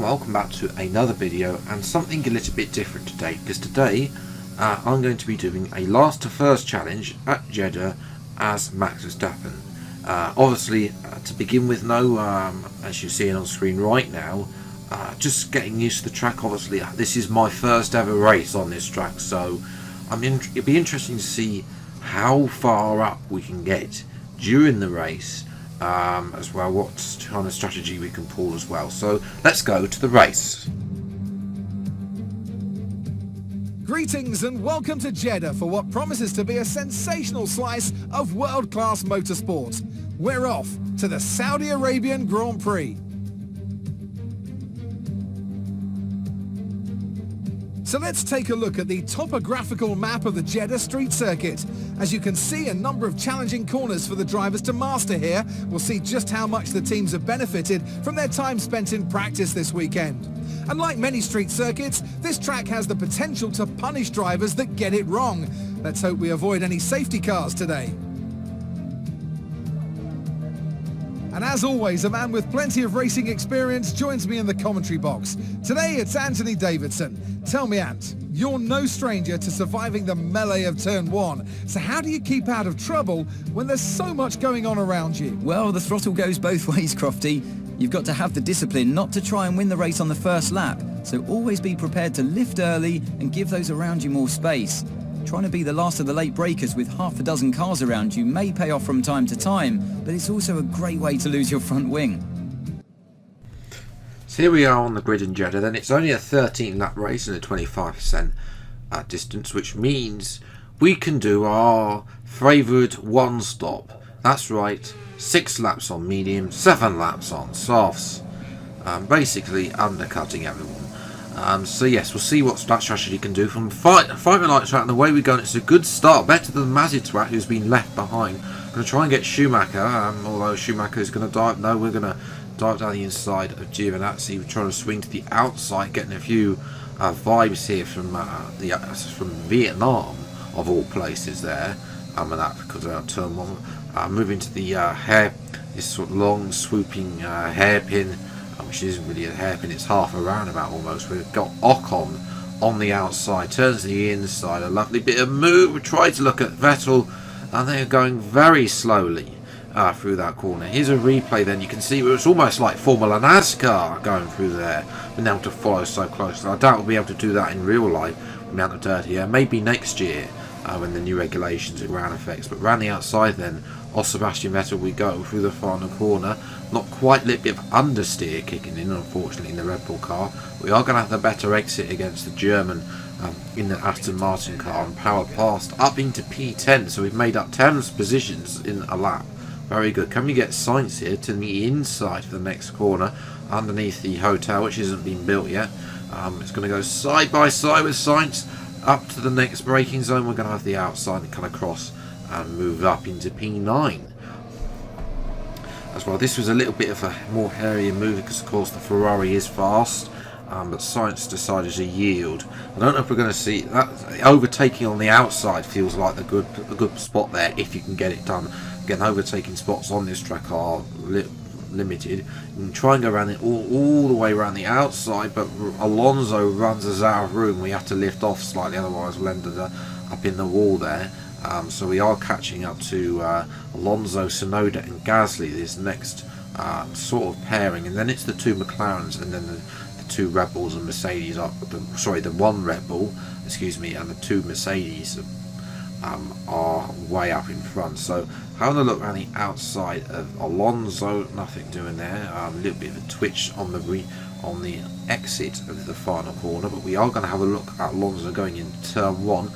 welcome back to another video, and something a little bit different today, because today I'm going to be doing a last to first challenge at Jeddah as Max Verstappen. Obviously, to begin with, as you see on screen right now, just getting used to the track. Obviously, this is my first ever race on this track, so it'll be interesting to see how far up we can get during the race, as well, what kind of strategy we can pull as well. So let's go to the race. Greetings and welcome to Jeddah for what promises to be a sensational slice of world-class motorsport. We're off to the Saudi Arabian Grand Prix. So let's take a look at the topographical map of the Jeddah street circuit. As you can see, a number of challenging corners for the drivers to master here. We'll see just how much the teams have benefited from their time spent in practice this weekend. And like many street circuits, this track has the potential to punish drivers that get it wrong. Let's hope we avoid any safety cars today. And as always, a man with plenty of racing experience joins me in the commentary box. Today it's Anthony Davidson. Tell me, Ant, you're no stranger to surviving the melee of turn one. So how do you keep out of trouble when there's so much going on around you? Well, the throttle goes both ways, Crofty. You've got to have the discipline not to try and win the race on the first lap. So always be prepared to lift early and give those around you more space. Trying to be the last of the late breakers with half a dozen cars around you may pay off from time to time, but it's also a great way to lose your front wing. So here we are on the grid in Jeddah. Then it's only a 13 lap race and a 25% distance, which means we can do our favoured one stop. That's right, 6 laps on medium, 7 laps on softs, basically undercutting everyone. So yes, we'll see what that strategy can do from five lights track, and the way we're going, it's a good start, better than Mazitwat, who's been left behind. Going to try and get Schumacher, although Schumacher is going to dive. No, we're going to dive down the inside of Giovinazzi. We're trying to swing to the outside, getting a few vibes here from Vietnam, of all places there, and that because of turn one. Moving to the this sort of long swooping hairpin, which isn't really a hairpin, it's half a roundabout almost. We've got Ocon on the outside, turns to the inside, a lovely bit of move. We try to look at Vettel, and they're going very slowly through that corner. Here's a replay, then you can see it's almost like Formula NASCAR going through there. Being able to follow so closely. I doubt we'll be able to do that in real life, the amount of dirt here. Maybe next year when the new regulations and ground effects. But round the outside then, off Sebastian Vettel we go through the final corner. Not quite a little bit of understeer kicking in, unfortunately, in the Red Bull car. We are going to have the better exit against the German in the Aston Martin car, and power past up into P10. So we've made up 10 positions in a lap. Very good. Can we get Sainz here to the inside for the next corner underneath the hotel, which isn't been built yet? It's going to go side by side with Sainz up to the next braking zone. We're going to have the outside and kind of cross and move up into P9 as well. This was a little bit of a more hairier move because of course the Ferrari is fast, but Sainz decided to yield. I don't know if we're going to see that. Overtaking on the outside feels like a good spot there if you can get it done. Again, overtaking spots on this track are limited. You can try and go around it all the way around the outside, but Alonso runs us out of room. We have to lift off slightly, otherwise we'll end up in the wall there. So we are catching up to Alonso, Tsunoda and Gasly, this next sort of pairing, and then it's the two McLarens, and then the two Red Bulls and Mercedes the one Red Bull, excuse me, and the two Mercedes are way up in front. So having a look around the outside of Alonso, nothing doing there. A little bit of a twitch on the exit of the final corner, but we are going to have a look at Alonso going into turn one.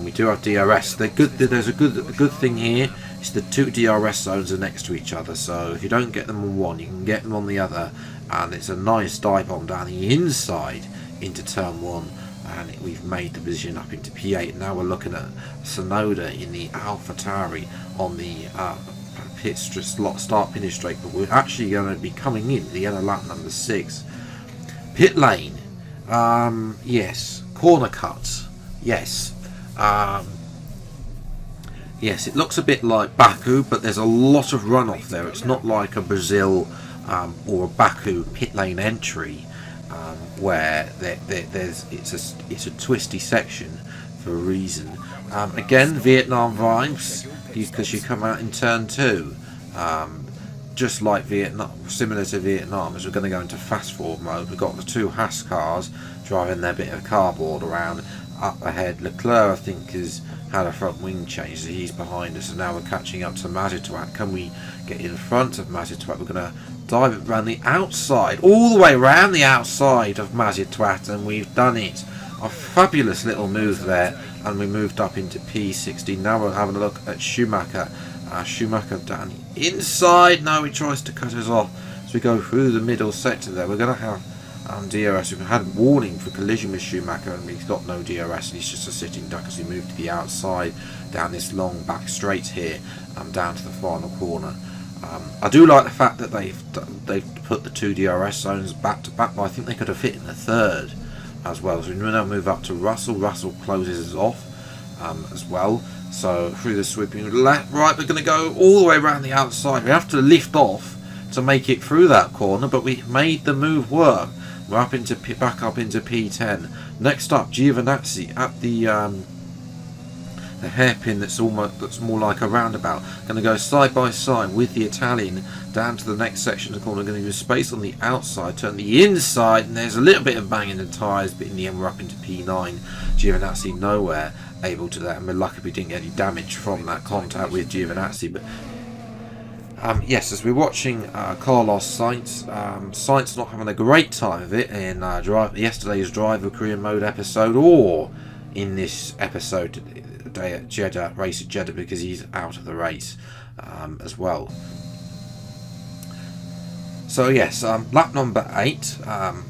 We do have DRS. They're good. There's a good thing here. It's the two DRS zones are next to each other, so if you don't get them on one, you can get them on the other, and it's a nice dive bomb down the inside into turn one. And we've made the position up into P8. Now we're looking at Tsunoda in the AlphaTauri on the start finish straight, but we're actually going to be coming in the yellow lap number 6. Pit lane, yes. Corner cuts, yes. Yes, it looks a bit like Baku, but there's a lot of runoff there. It's not like a Brazil or a Baku pit lane entry. where it's a twisty section for a reason. Again, Vietnam vibes, because you come out in turn 2. Just like Vietnam, similar to Vietnam, as we're going to go into fast forward mode. We've got the 2 Haas cars driving their bit of cardboard around. Up ahead, Leclerc, I think, has had a front wing change, so he's behind us, and now we're catching up to Mazituat. Can we get in front of Mazituat? We're going to dive it around the outside, all the way around the outside of Mazituat, and we've done it. A fabulous little move there, and we moved up into P16. Now we're having a look at Schumacher. Schumacher down the inside. Now he tries to cut us off. So we go through the middle sector there. We're going to have DRS. We've had warning for collision with Schumacher, and he's got no DRS, and he's just a sitting duck as we move to the outside down this long back straight here, down to the final corner. I do like the fact that they've put the 2 DRS zones back to back, but I think they could have fit in the 3rd as well. So we now move up to Russell. Russell closes us off as well. So through the sweeping left, right, we're going to go all the way around the outside. We have to lift off to make it through that corner, but we made the move work. We're up into back up into P10. Next up, Giovinazzi at the hairpin that's more like a roundabout. Going to go side by side with the Italian down to the next section of the corner. Going to use space on the outside, turn the inside, and there's a little bit of banging the tyres, but in the end we're up into P9. Giovinazzi nowhere able to that, and we're lucky we didn't get any damage from that contact with Giovinazzi. But yes, as we're watching Carlos Sainz, Sainz not having a great time of it in yesterday's Driver Career Mode episode, or in this episode today at Jeddah, race at Jeddah, because he's out of the race as well. So yes, lap number 8,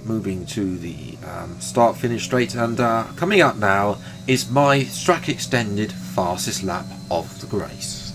moving to the start-finish straight, and coming up now is my track extended fastest lap of the race.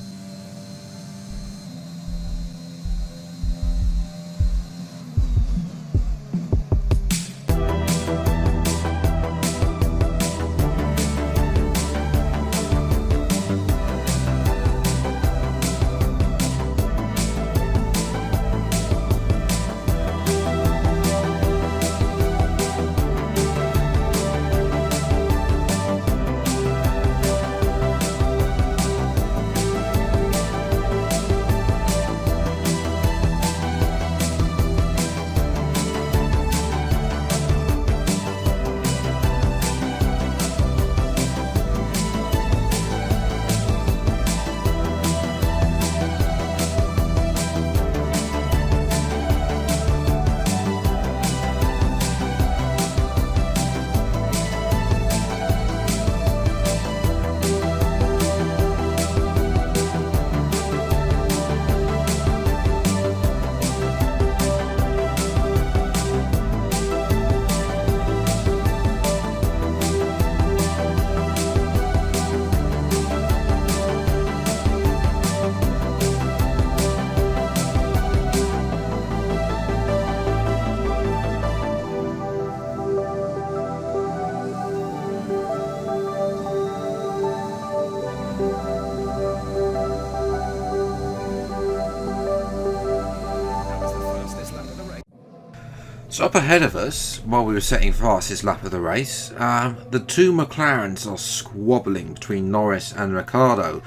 So up ahead of us, while we were setting fastest lap of the race, the 2 McLarens are squabbling between Norris and Ricciardo.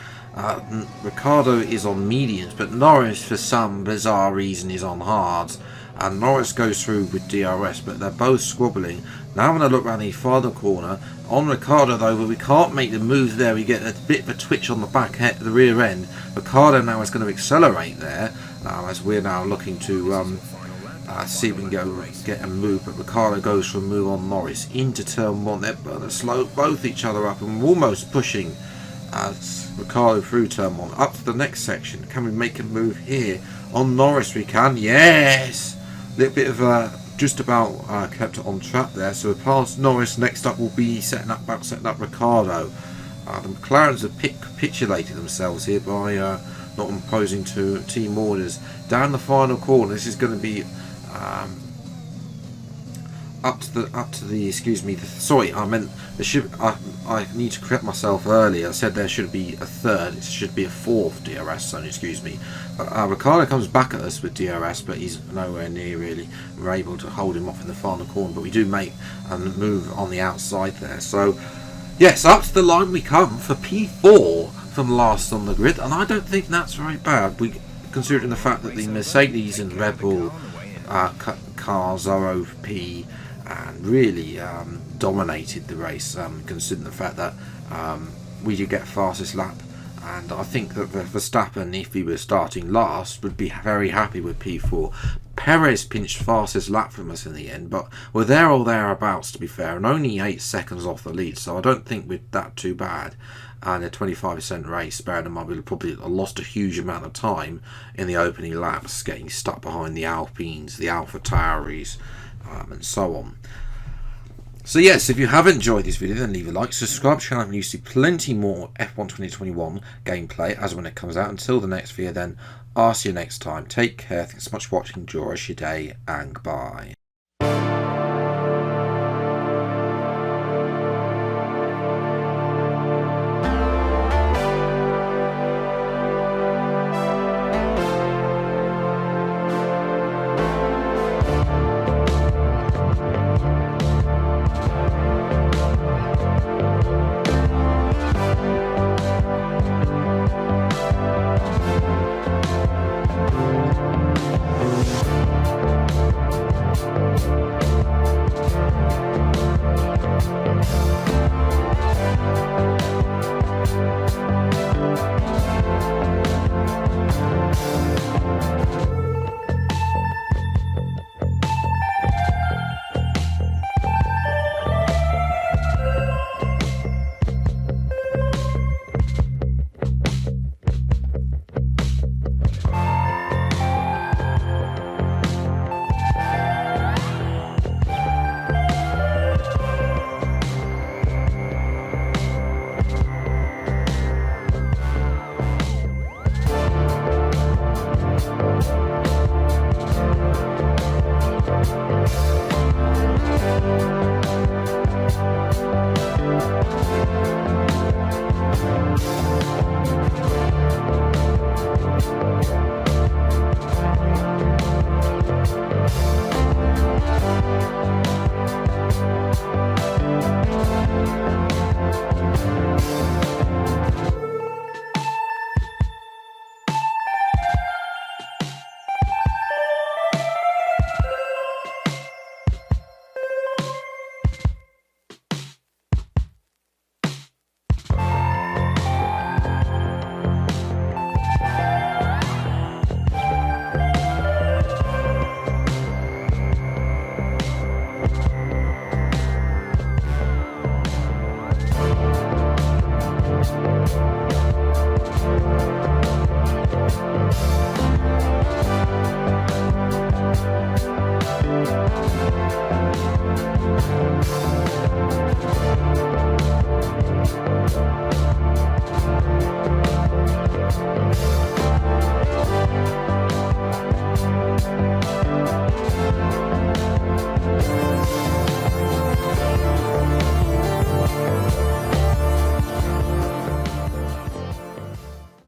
Ricciardo is on mediums, but Norris, for some bizarre reason, is on hards. And Norris goes through with DRS, but they're both squabbling. Now I'm going to look around the final corner. On Ricciardo, though, but we can't make the move there. We get a bit of a twitch on the the rear end. Ricciardo now is going to accelerate there, as we're now looking to see if we can go get a move, but Ricciardo goes for a move on Norris into turn 1. They're going to slow both each other up, and we're almost pushing Ricciardo through turn 1 up to the next section. Can we make a move here on Norris? We can. Yes, a little bit of just about kept it on track there. So we're past Norris. Next up will be setting up Ricciardo. The McLarens have capitulated themselves here by not imposing to team orders. Down the final corner, this is going to be up to the excuse me. Sorry, I meant there should. I need to correct myself earlier. I said there should be a third. It should be a fourth DRS zone. Excuse me. Ricciardo comes back at us with DRS, but he's nowhere near really. We're able to hold him off in the final corner, but we do make a move on the outside there. So yes, up to the line we come for P4 from last on the grid, and I don't think that's very bad. Considering the fact that the Mercedes and Red Bull cars are OP and really dominated the race, considering the fact that we did get fastest lap, and I think that Verstappen, if he was starting last, would be very happy with P4. Perez pinched fastest lap from us in the end, but we're there or thereabouts, to be fair, and only 8 seconds off the lead, so I don't think we're that too bad. And a 25% race, bearing in mind we probably lost a huge amount of time in the opening laps, getting stuck behind the Alpines, the Alpha Tauris, and so on. So yes, if you have enjoyed this video, then leave a like, subscribe to the channel, and you see plenty more F1 2021 gameplay as when it comes out. Until the next video then, I'll see you next time. Take care, thanks so much for watching, enjoy your day, and goodbye.